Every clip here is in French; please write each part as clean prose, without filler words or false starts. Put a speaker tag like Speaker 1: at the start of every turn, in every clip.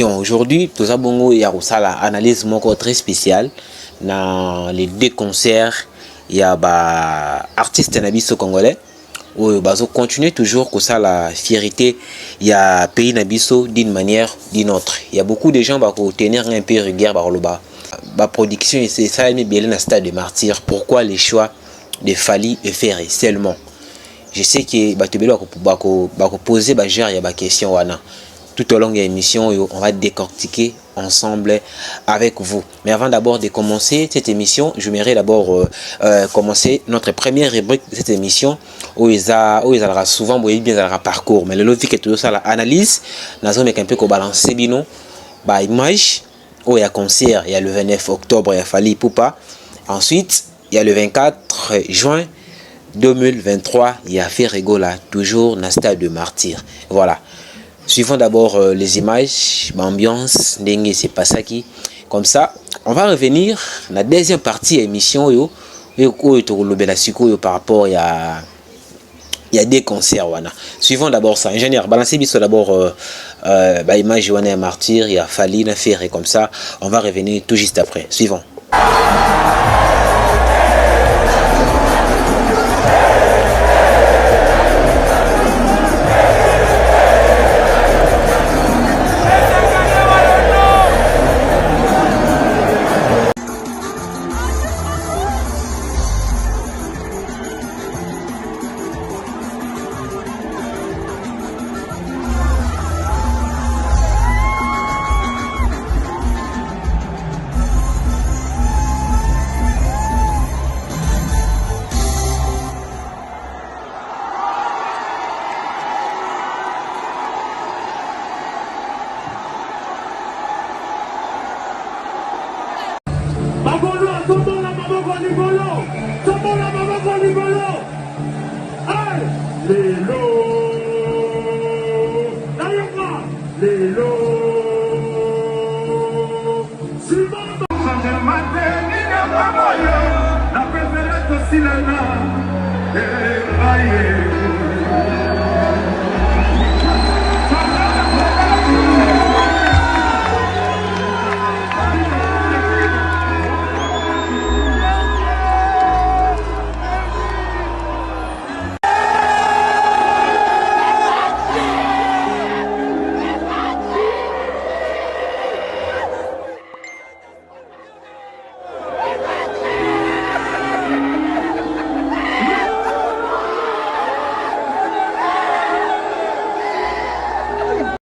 Speaker 1: Aujourd'hui, tout ça bongo il y a une analyse très spéciale dans les deux concerts. Il y a artistes nabiso congolais où bazo continuer toujours que ça la fierté il y a pays nabiso d'une manière d'une autre. Il y a beaucoup de gens qui tenir un peu rigueur par le bas. La production c'est ça mais bien dans stade de martyr. Pourquoi les choix de Fally et Ferré seulement? Je sais que batubelo va poser il y a question wana. Tout au long de l'émission, on va décortiquer ensemble avec vous. Mais avant d'abord de commencer cette émission, je voudrais d'abord commencer notre première rubrique de cette émission où ils aura souvent bien parcours. Mais le logique que tout ça l'analyse, nous avons un peu balancer bino, image où il y a concert, il y a le 29 octobre, il y a Fally Ipupa. Ensuite, il y a le 24 juin 2023, il y a Ferrego là, toujours dans le stade de martyr. Voilà. Suivons d'abord les images, l'ambiance, c'est pas ça qui. Comme ça, on va revenir à la deuxième partie de l'émission par rapport il y a des concerts. Suivons d'abord ça. Ingénieur, balancez d'abord l'image de martyr, il y a Fally, Ferré comme ça. On va revenir tout juste après. Suivons.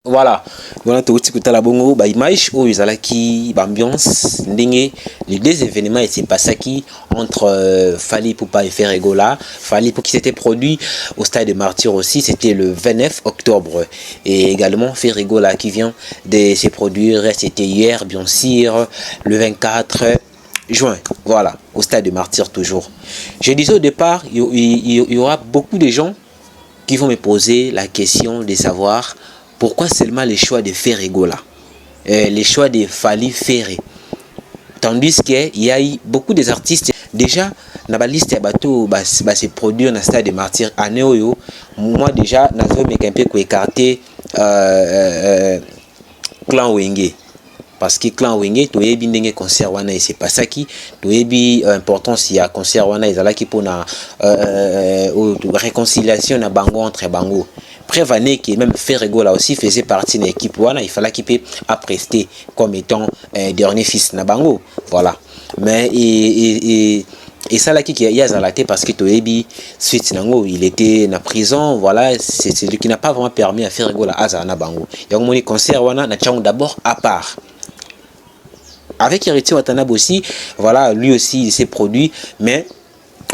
Speaker 1: Voilà, on a tout écouté la bongo, image où ils allaient qui ambiance, les deux événements et c'est pas ça qui entre Fally Ipupa et Ferrego là. Fally Ipupa qui s'était produit au stade de martyr aussi, c'était le 29 octobre et également Ferrego là qui vient de se produire, c'était hier bien sûr le 24 juin, voilà, au stade de martyr toujours. Je disais au départ, il y aura beaucoup de gens qui vont me poser la question de savoir pourquoi seulement les choix de Ferrego là, les choix de Fally Ferré, tandis qu'il y a eu beaucoup des artistes déjà dans la liste de bateaux se produire dans le stade de martyr à Néoyo. Moi déjà dans un peu écarté Clan Wenge. Parce que Clan Wenge, tu es bien concert wana et c'est pas ça qui, tu es bien importance il y a concert wana ils allaient qui pour na réconciliation na bango entre bango. Prévané qui même Ferrego là aussi faisait partie de l'équipe wana, il fallait qu'il peut prester comme étant dernier fils na bango, voilà. Mais et ça là qui y a zalaté parce que Toebi suite nango il était en prison, voilà, c'est celui qui n'a pas vraiment permis à Ferrego là azana bango. Il y a un concert wana na tchango d'abord à part. Avec Héritier Watanabe aussi, voilà, lui aussi il s'est produit, mais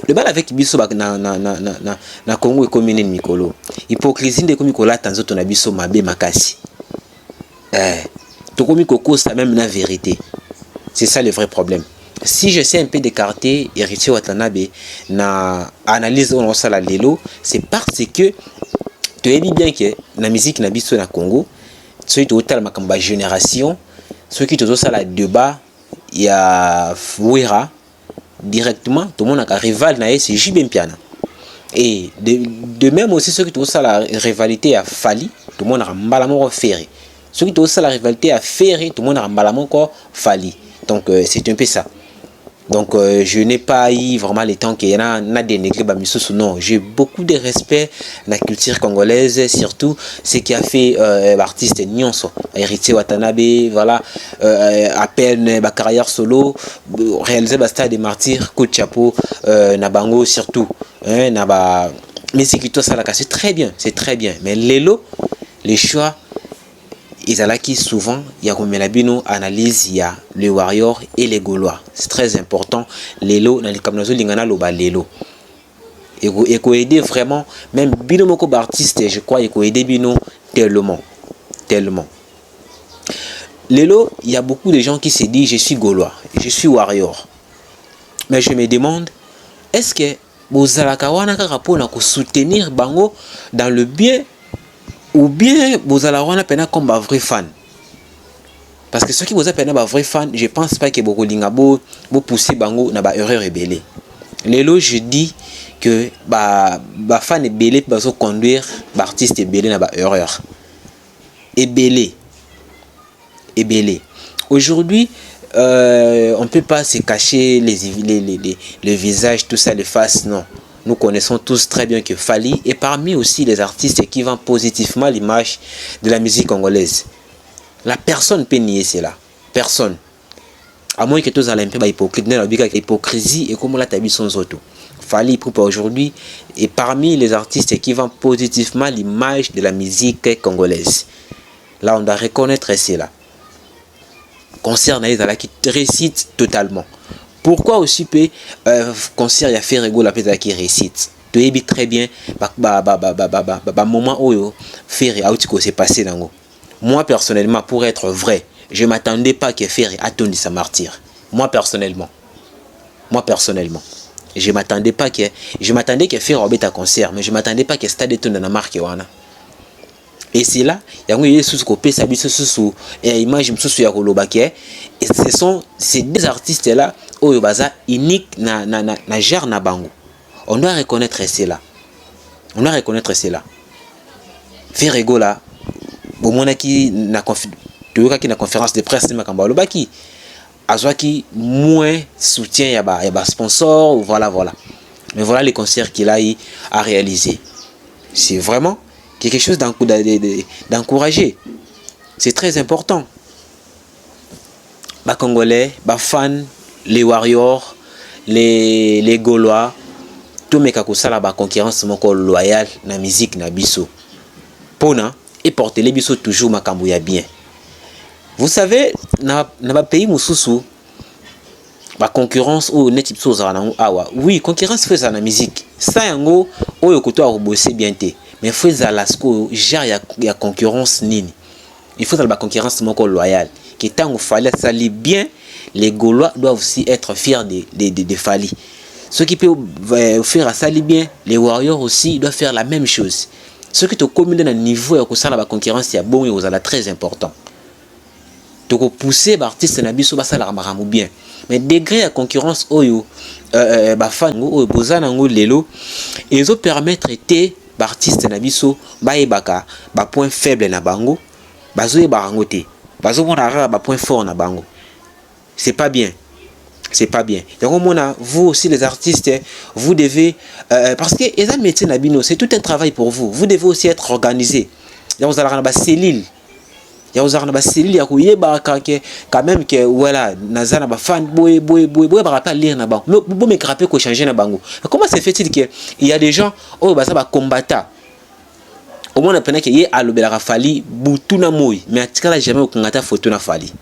Speaker 1: le bal avec biso na Congo et commune Mikolo. Hypocrisie de Komikola tanzo ton abiso mabe makasi. To Komikoko ça même la vérité. C'est ça le vrai problème. Si je sais un peu d'écarter Héritier Watanabe na analyse on ça la lelo, c'est parce que tu es dit bien que la musique na biso na Congo, ceux qui ont ma génération, ceux qui ont ça la débat, il y a Fouera directement, tout le monde a un rival, c'est Jibem Piana. Et de même aussi ceux qui ont ça la rivalité à Fally, tout le monde a un Ferré. Ceux qui ont aussi la rivalité à faire, tout le monde a un encore Fally. Donc c'est un peu ça. Donc je n'ai pas eu vraiment le temps qu'il y en a dénigré Bamissousou. Non, j'ai beaucoup de respect à la culture congolaise, surtout ce qui a fait l'artiste Nyonso, Héritier Watanabe, voilà, à peine ma carrière solo, réaliser Stade des Martyrs, coup de chapeau, Nabango surtout, hein, Naba, mais c'est qui toi ça c'est très bien, c'est très bien. Mais Lelo, les choix. Izalaki souvent, il y a comme Melabino analyse, il y a les Warriors et les Gaulois. C'est très important. Lelo, dans les Kamnazo Lingana Loba Lelo. Et qu'on aider vraiment, même Bino Moko artiste, je crois, et qu'on aider Bino tellement. Tellement. Lelo, il y a beaucoup de gens qui se disent je suis Gaulois, je suis Warrior. Mais je me demande, est-ce que vous allez soutenir Bango dans le bien? Ou bien vous allez avoir un comme un vrai fan. Parce que ceux qui vous appellent un vrai fan, je ne pense pas que beaucoup d'ingabo vous poussez bango na ba erreur rebelle. Lelo je dis que ba fan est belé pour conduire l'artiste est belé na ba erreur. Et belé. Aujourd'hui, on ne peut pas se cacher les visages, tout ça, les faces, non. Nous connaissons tous très bien que Fally est parmi aussi les artistes qui vendent positivement l'image de la musique congolaise. La personne ne peut nier cela. Personne. À moins que tous aient un peu d'hypocrisie et comme on l'a vu sans auto. Fally pour aujourd'hui est parmi les artistes qui vendent positivement l'image de la musique congolaise. Là, on doit reconnaître cela. Concert Naïzala qui récite totalement. Pourquoi aussi peut concert ya fait rigolo la pesa qui récite. Tu es très bien moment où faire autiko s'est passé dans. Moi personnellement pour être vrai, je m'attendais pas que faire atteindre sa martyr. Moi personnellement, je m'attendais que faire un concert, mais je m'attendais pas que stade étonne dans la marque wana. Et c'est là, il y a eu sous copé sa bise sous et image sous ya kolobake et ce sont ces deux artistes là oyo baza unique na genre na bango. On doit reconnaître cela. Faire rigola bon mona ki na conférence de presse na kamba lobaki azwaki moins soutien ya ba sponsor voilà. Mais voilà les concerts qu'il a eu à réaliser. C'est vraiment quelque chose d'encourager. C'est très important. Les Congolais, les fans, les Warriors, les Gaulois, tout le monde a la concurrence loyale dans la musique na biso. Pona et porter les biso toujours makambouya bien. Vous savez, dans le pays mususu, la concurrence ou net oui, concurrence fait ça dans la musique. Ça yango oyo koto a bosser bien té. Mais il faut que il y a concurrence nini. Il faut la concurrence loyale. Que tant qu'il fallait salir bien, les Gaulois doivent aussi être fiers de Fally. Ceux qui peuvent faire à salir bien, les Warriors aussi doivent faire la même chose. Ceux qui te communent dans le niveau et que la concurrence est bon et vous allez très important. Donc pousser l'artiste na biso ça la maramu bien. Mais degré à concurrence oyo fan oyo bozana ngo lelo ils ont permettre té artiste na biso baebaka ba point faible na bango bazoye barango te bazo mona ba point fort na bango. C'est pas bien. Donc vous aussi les artistes vous devez parce que les métiers na bino c'est tout un travail pour vous. Vous devez aussi être organisé. Vous allez ba cellule. Ya uzarna ba cellule ya kuyeba quand même que voilà nazana ba fan boy ba pas lire na bango. Mais bon me craper ko changer na bango. Comment se fait-il que il y a des gens oh ba ça ba combattant au moins appena que yé alobela Fally butuna moy mais atikala jamais okungata photo na Fally.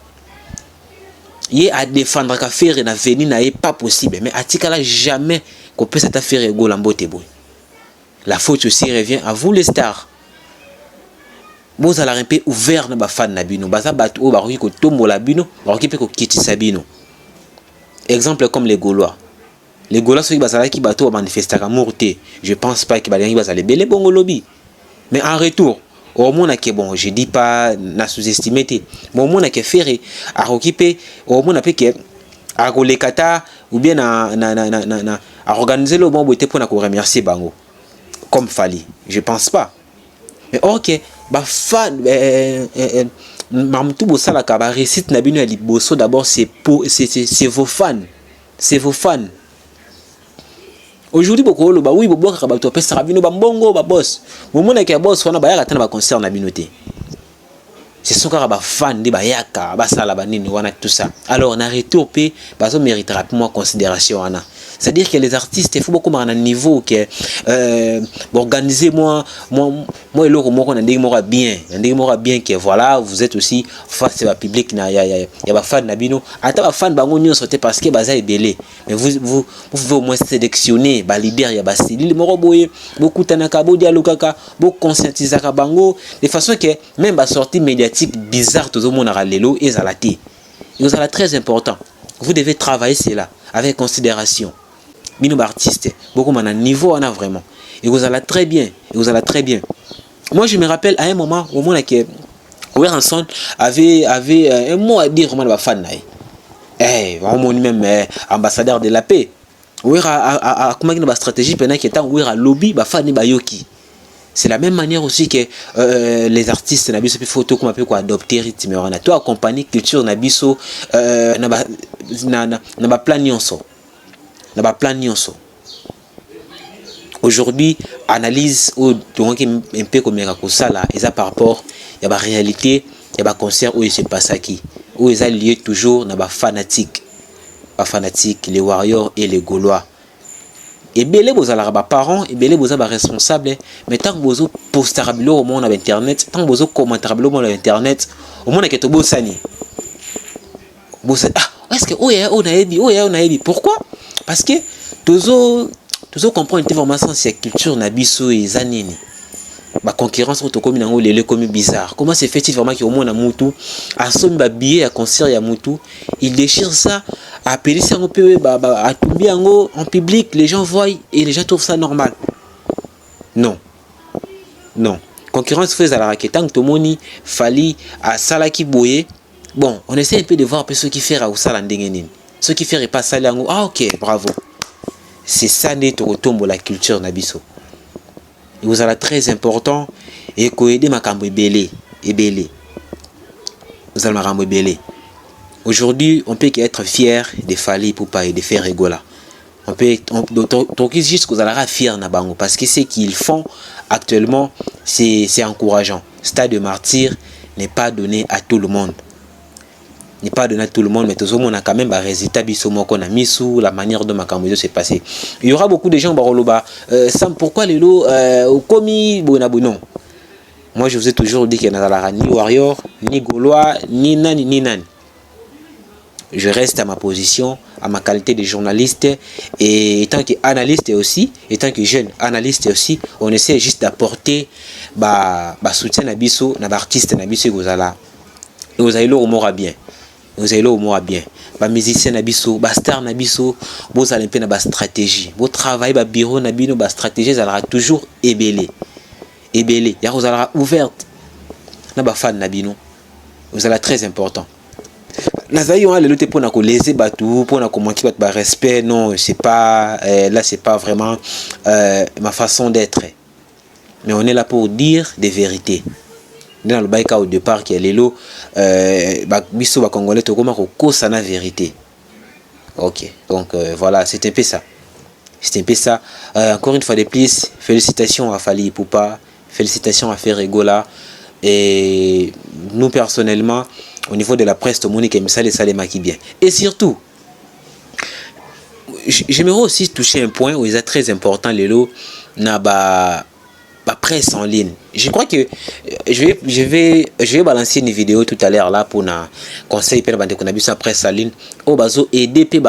Speaker 1: Yé a défendre ka faire na venir na pas possible mais atikala jamais qu'on peut cette affaire go lambote boy. La faute aussi revient à vous les stars. Vous allez un peu ouvert na ba fan na bino baza batu o ba ko tombola bino ba ko pe ko kitisa bino. Exemple comme les Gaulois. Les Gaulois ceux qui bazala ki bato manifester ka morté. Je pense pas que balengi bazale belé bongo lobby. Mais en retour, au moins que bon, je dis pas na sous-estimer té. Mais au moins que faire à occuper au moins que à kolekata ou bien à organiser le bon beauté pour na ko remercier bango. Comme Fally, je pense pas. Mais ok, bah fan mamutu bosala ka ba réussite na bino ya liboso d'abord c'est vos fans, c'est vos fans. Aujourd'hui beaucoup lo ba oui bobo ka ba to pesa bino ba mbongo ba boss momona ke boss wana ba yaka tana ba concert na bino te. Ce sont car ba fan de ba yaka ba sala ba nini wana tout ça. Alors na retour pe ba so méritera pour moi considération wana. C'est-à-dire que les artistes, il faut beaucoup à un niveau que organiser moi et l'autre moi on a bien que voilà vous êtes aussi face à public na y a fan nabino ata fan bango nyo sauter parce que baza est belé mais vous pouvez au moins sélectionner ba libérer ya ba style moko boye beaucoup tanaka bo dialogue kaka bo conscientiser ka bango de façon que même ba sortie médiatique bizarre tout le monde a lelo et zalati. Et ça très important. Vous devez travailler cela avec considération. Bino artiste, beaucoup à un niveau on a vraiment. Et vous allez très bien, Moi je me rappelle à un moment au moment que Weranson avait un mot à dire vraiment fan naï. On même ambassadeur de la paix. Wera comment une stratégie pendant que temps Wera lobby ba fan ba yoki. C'est la même manière aussi que les artistes na biso photo comme quoi adopter rythme on a toi accompagner culture na biso na ba plan nyonso. Aujourd'hui, analyse ou donc un peu comme ça là, et ça par rapport il y a la réalité, il y a le concert où il se passe qui, où ils ont lié toujours dans les fanatiques, les Warriors et les Gaulois. Et belé vous avez les parents, et belé vous avez les responsables, mais tant que vous avez postable au monde internet, tant que vous avez commentable au monde internet, au monde que tout beau sani. Ah, est-ce que on a dit pourquoi? Parce que toujours comprendre une information sur la culture nabiso et zanini. La concurrence entre comme nango lele comme bizarre. Comment c'est fait-il vraiment qu'il y a au moins un moutou à somme ba billet à concert ya moutou, il déchire ça, appeler ça un peu à tomber en public, les gens voient et les gens trouvent ça normal. Non. Concurrence fait à la raquette tant que moni fali à salaki boye. Bon, on essaie un peu de voir un peu ce qui fait à Oussala Ndengenin. Ce qui fait pas ça, ah ok, bravo. C'est ça net au tombe la culture nabiso. Et vous allez très important et qu'aider ma cambo belé. Vous allez ma belé. Aujourd'hui, on peut être fier de Fali Poupa et de faire Regola. On peut donc juste que vous allez être fier na bango parce que ce qu'ils font actuellement c'est encourageant. Stade de martyr n'est pas donné à tout le monde. N'est pas donné à tout le monde, mais tout le monde a quand même un résultat qu'on a mis sous la manière dont ma caméra s'est passée. Il y aura beaucoup de gens sans pourquoi les lots au commis non. Moi je vous ai toujours dit qu'il n'y a ni Warrior, ni Gaulois, ni nani. Je reste à ma position, à ma qualité de journaliste et étant qu'analyste aussi, étant que jeune analyste aussi, on essaie juste d'apporter soutien à biso, à l'artiste à biso gozala. Et vous allez le mot bien. Vous allez au moins bien. Les musiciens nabiso, les stars nabiso, vous allez faire une stratégie. Vous travaillez dans bureau nabino, la stratégie sera toujours ébélée. Il y a vous allez ouverte. Na fan nabino. Vous allez très important. Nazaï on a le lutter pour na ko léser batou, pour na ko manquer de respect. Non, c'est pas là c'est pas vraiment ma façon d'être. Mais on est là pour dire des vérités. Dans le baïka au départ qui est l'élo biso ba congolais to comment ko ça na vérité. OK. Donc voilà, c'est un peu ça. Encore une fois de plus, félicitations à Fali Poupa, félicitations à Ferregola et nous personnellement au niveau de la presse tout le monde qui aime ça les salema qui bien. Et surtout j'aimerais aussi toucher un point où il est très important l'élo na ba presse en ligne. Je crois que je vais balancer une vidéo tout à l'heure là pour na conseil pour bande qu'on a vu sa presse en ligne au bazo aider pe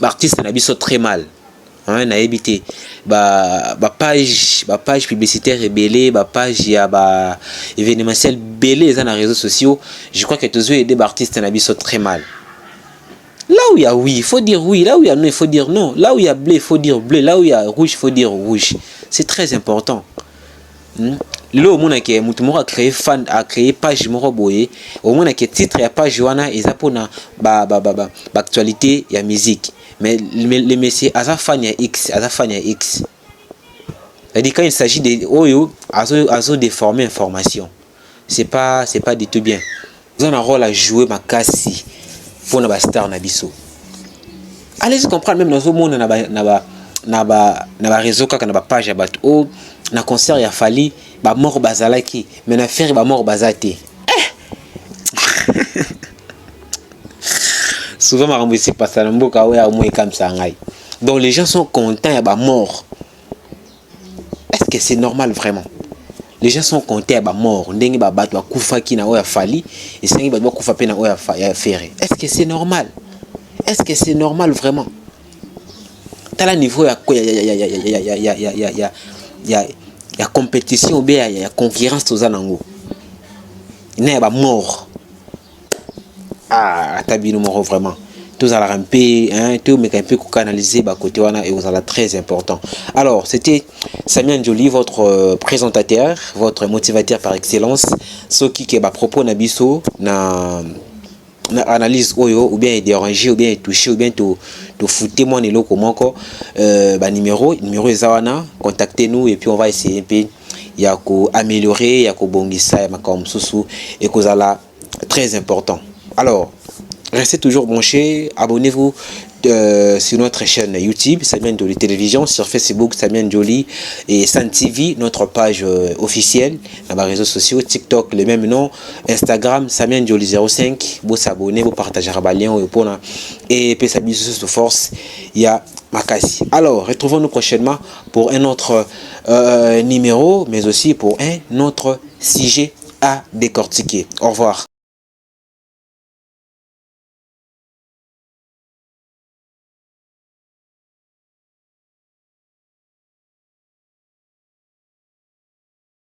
Speaker 1: artiste na biso très mal. Hein na éviter page publicitaire rebellée, page ya événementiel belé dans les réseaux sociaux. Je crois que tous aider artiste na biso très mal. Là où il y a oui, il faut dire oui. Là où il y a non, il faut dire non. Là où il y a bleu, il faut dire bleu. Là où il y a rouge, il faut dire rouge. C'est très important. Là au monde qui a créé fan, a créé page moroboye. Au monde qui titre et page joana et ça pour na actualité il y a musique. Mais les messieurs à sa fan il X, à sa fan il C'est-à-dire quand il s'agit de oyo azo déformer information. c'est pas du tout bien. Vous avez un rôle à jouer ma casse pour na ba star na biso. Allez-y comprendre même dans au monde na ba réseau kaka na ba page ya bato o na concert ya fali ba mort bazalaki mais na faire ba mort bazate. Souvent ma rambo c'est pas ça mboka ouais au moins comme ça ngai. Donc les gens sont contents ya ba mort. Est-ce que c'est normal vraiment? Les gens sont contents ba mort ndenge ba bato akufa ki na oya fali et sengi ba kufa pe na oya faire. Est-ce que c'est normal? Est-ce que c'est normal vraiment? T'as la niveau ya compétition ou bien il y a concurrence aux anango. Il n'y a pas mort. Ah, tabino mort vraiment. Tous à la ramper, hein, tout mais un peu canaliser bah côté wana et vous allez très important. Alors, c'était Samia Njoli, votre présentateur, votre motivateur par excellence. Ce qui est à propos nabiso na analyse oyo ou bien déranger ou bien toucher ou bien to fouter mon elo comment ko numéro ezawana, contactez-nous et puis on va essayer un peu ya ko améliorer ya ko bongisa ya makom susu et kozala très important. Alors restez toujours branchés, abonnez-vous sur notre chaîne YouTube Samia Njoli Télévision, sur Facebook Samia Njoli et San TV, notre page officielle dans les réseaux sociaux, TikTok le même nom, Instagram Samia Njoli 05, vous s'abonnez, vous partagez le lien et puis ça bise de force, il y a Makasi. Alors retrouvons-nous prochainement pour un autre numéro, mais aussi pour un autre sujet à décortiquer. Au revoir.